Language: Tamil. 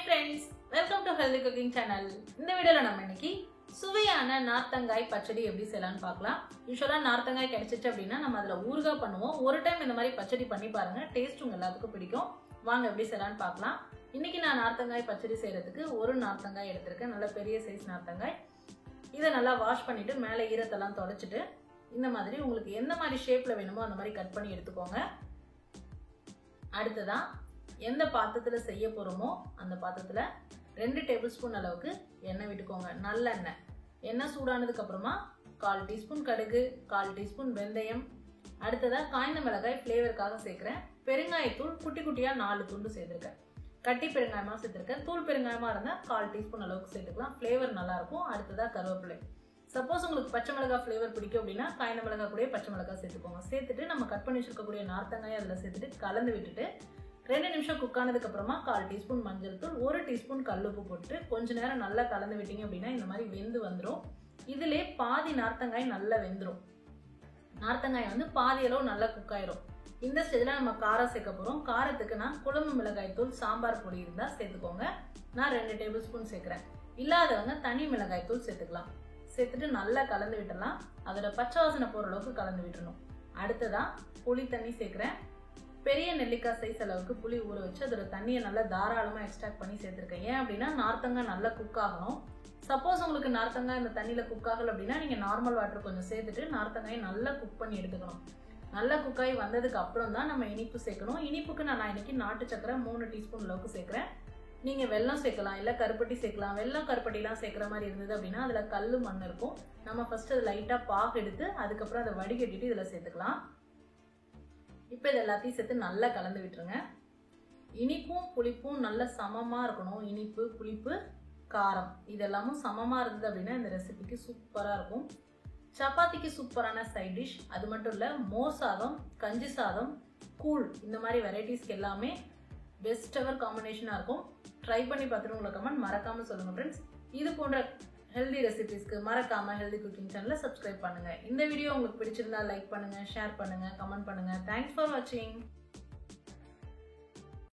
friends, welcome to Healthy Cooking Channel. இந்த வீடியோல நம்ம இன்னைக்கு சுவையான நார்த்தங்காய் பச்சடி எப்படி செய்யலாம்னு பார்க்கலாம். யூசுவலா நார்த்தங்காய் கிடைச்சிச்சு அப்படினா நம்ம அதுல ஊறுகாய் பண்ணுவோம். ஒரு டைம் இந்த மாதிரி பச்சடி பண்ணி பாருங்க. டேஸ்ட் உங்க எல்லாத்துக்கும் பிடிக்கும். வாங்க எப்படி செய்யலாம்னு பார்க்கலாம். இன்னைக்கு நான் நார்த்தங்காய் பச்சடி செய்யறதுக்கு ஒரு நார்த்தங்காய் எடுத்துர்க்கேன். நல்ல பெரிய சைஸ் நார்த்தங்காய். இத நல்லா வாஷ் பண்ணிட்டு மேலே ஈரத்தெல்லாம் தொடச்சிட்டு இந்த மாதிரி உங்களுக்கு எந்த மாதிரி ஷேப்ல வேணுமோ அந்த மாதிரி கட் பண்ணி எடுத்துக்கோங்க. அடுத்ததா எந்த பாத்திரத்துல செய்ய போறோமோ அந்த பாத்திரத்துல 2 டேபிள் ஸ்பூன் அளவுக்கு எண்ணெய் விட்டுக்கோங்க. நல்லெண்ணெய். எண்ணெய் சூடானதுக்கு அப்புறமா 1/4 டீஸ்பூன் கடுகு, 1/4 டீஸ்பூன் வெந்தயம், அடுத்ததா காய்ந்த மிளகாய் ஃப்ளேவருக்காக சேர்க்கிறேன். பெருங்காயத்தூள் குட்டி குட்டியா 4 துண்டு சேர்த்திருக்கேன். கட்டி பெருங்காயமா சேர்த்திருக்கேன். தூள் பெருங்காயமா இருந்தா 1/4 டீஸ்பூன் அளவுக்கு சேர்த்துக்கலாம். ஃப்ளேவர் நல்லா இருக்கும். அடுத்ததா கருவேப்பிலை. சப்போஸ் உங்களுக்கு பச்சை மிளகாய் ஃப்ளேவர் பிடிக்கும் அப்படின்னா காய்ந்த மிளகாய் கூட பச்சை மிளகாய் சேர்த்துக்கோங்க. சேர்த்துட்டு நம்ம கட் பண்ணி வச்சிருக்கக்கூடிய நார்த்தங்காயை அதில் சேர்த்துட்டு கலந்து விட்டுட்டு 2 நிமிஷம் குக் ஆனதுக்கு அப்புறமா 1/4 டீஸ்பூன் மஞ்சள் தூள், 1 டீஸ்பூன் கல்லுப்பு போட்டு கொஞ்ச நேரம் நல்லா கலந்து விட்டீங்க அப்படின்னா இந்த மாதிரி வெந்து வந்துடும். இதிலே பாதி நார்த்தங்காய் நல்லா வெந்துடும். நார்த்தங்காய் வந்து பாதி அளவு நல்லா குக் ஆயிரும். இந்த ஸ்டேஜில் நம்ம காரம் சேர்க்க போகிறோம். காரத்துக்கு நான் குழம்பு மிளகாய் தூள், சாம்பார் பொடி இருந்தால் சேர்த்துக்கோங்க. நான் 2 டேபிள் ஸ்பூன் சேர்க்குறேன். இல்லாதவங்க தனி மிளகாய் தூள் சேர்த்துக்கலாம். சேர்த்துட்டு நல்லா கலந்து விட்டுடலாம். அதோட பச்சை வாசனை போகிற அளவுக்கு கலந்து விட்டுறணும். அடுத்ததான் புளி தண்ணி சேர்க்குறேன். பெரிய நெல்லிக்காய் சைஸ் அளவுக்கு புளி ஊற வச்சு அதோட தண்ணியை நல்லா தாராளமாக எக்ஸ்ட்ராக்ட் பண்ணி சேர்த்துருக்கேன். ஏன் அப்படின்னா நார்த்தங்காய் நல்லா குக் ஆகணும். சப்போஸ் உங்களுக்கு நார்த்தங்காய் இந்த தண்ணியில் குக் ஆகலை அப்படின்னா நீங்கள் நார்மல் வாட்டர் கொஞ்சம் சேர்த்துட்டு நார்த்தங்காயை நல்லா குக் பண்ணி எடுத்துக்கணும். நல்லா குக் ஆகி வந்ததுக்கு அப்புறம் தான் நம்ம இனிப்பு சேர்க்கணும். இனிப்புக்கு நான் இன்னைக்கு நாட்டு சக்கரை 3 டீஸ்பூன் அளவுக்கு சேர்க்குறேன். நீங்கள் வெல்லம் சேர்க்கலாம், இல்லை கருப்பட்டி சேர்க்கலாம். வெல்லம் கருப்பட்டிலாம் சேர்க்குற மாதிரி இருந்தது அப்படின்னா அதில் கல் மண் இருக்கும். நம்ம ஃபர்ஸ்ட் அது லைட்டாக பாகு எடுத்து அதுக்கப்புறம் அதை வடிகட்டிட்டு இதில் சேர்த்துக்கலாம். இப்போ இது எல்லாத்தையும் சேர்த்து நல்லா கலந்து விட்டுருங்க. இனிப்பும் புளிப்பும் நல்ல சமமாக இருக்கணும். இனிப்பு, புளிப்பு, காரம் இதெல்லாமும் சமமாக இருந்தது அப்படின்னா இந்த ரெசிபிக்கு சூப்பராக இருக்கும். சப்பாத்திக்கு சூப்பரான சைட் டிஷ். அது மட்டும் இல்லை, மோர் சாதம், கஞ்சி சாதம், கூழ் இந்த மாதிரி வெரைட்டிஸ்க்கு எல்லாமே பெஸ்ட் எவர் காம்பினேஷனாக இருக்கும். ட்ரை பண்ணி பார்த்துட்டு உங்களை கமெண்ட் மறக்காமல் சொல்லுங்கள் ஃப்ரெண்ட்ஸ். இது போன்ற ஹெல்தி ரெசிபிஸ்க்கு மறக்காமல் ஹெல்தி குக்கிங் சேனலை சப்ஸ்கிரைப் பண்ணுங்கள். இந்த வீடியோ உங்களுக்கு பிடிச்சிருந்தா லைக் பண்ணுங்கள், ஷேர் பண்ணுங்கள், கமெண்ட் பண்ணுங்கள். தேங்க்ஸ் ஃபார் வாட்சிங்.